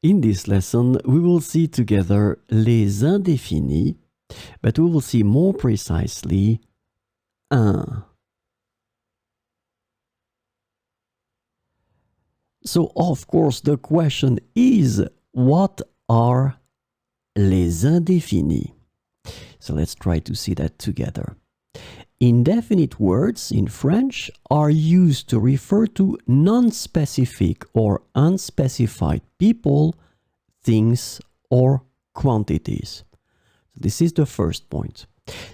in this lesson, we will see together les indéfinis, but we will see more precisely un. So, of course, the question is, what are les indéfinis? So let's try to see that together. Indefinite words in French are used to refer to non-specific or unspecified people, things, or quantities. So this is the first point.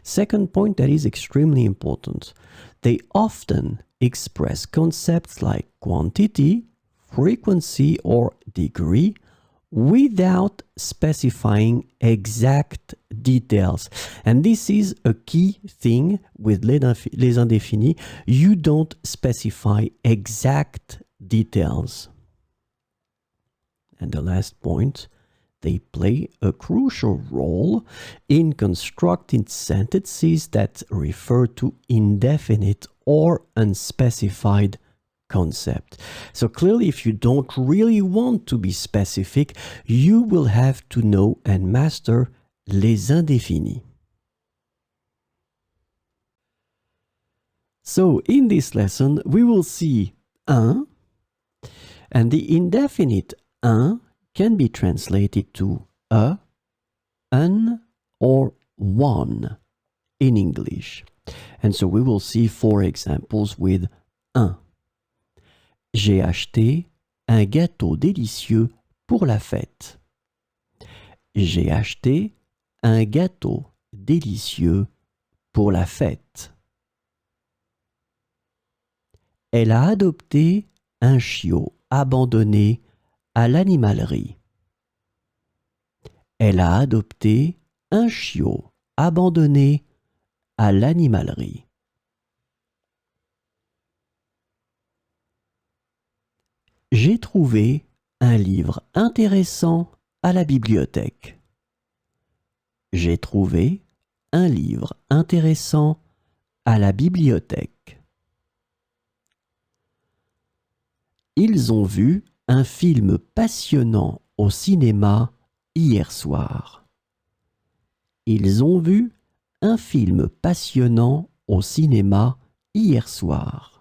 Second point that is extremely important. They often express concepts like quantity, frequency, or degree without specifying exact details. And this is a key thing with les indéfinis. You don't specify exact details. And the last point, they play a crucial role in constructing sentences that refer to indefinite or unspecified concept. So clearly, if you don't really want to be specific, you will have to know and master les indéfinis. So in this lesson, we will see un, and the indefinite un can be translated to a, an, or one in English. And so we will see 4 examples with un. J'ai acheté un gâteau délicieux pour la fête. J'ai acheté un gâteau délicieux pour la fête. Elle a adopté un chiot abandonné à l'animalerie. Elle a adopté un chiot abandonné à l'animalerie. J'ai trouvé un livre intéressant à la bibliothèque. J'ai trouvé un livre intéressant à la bibliothèque. Ils ont vu un film passionnant au cinéma hier soir. Ils ont vu un film passionnant au cinéma hier soir.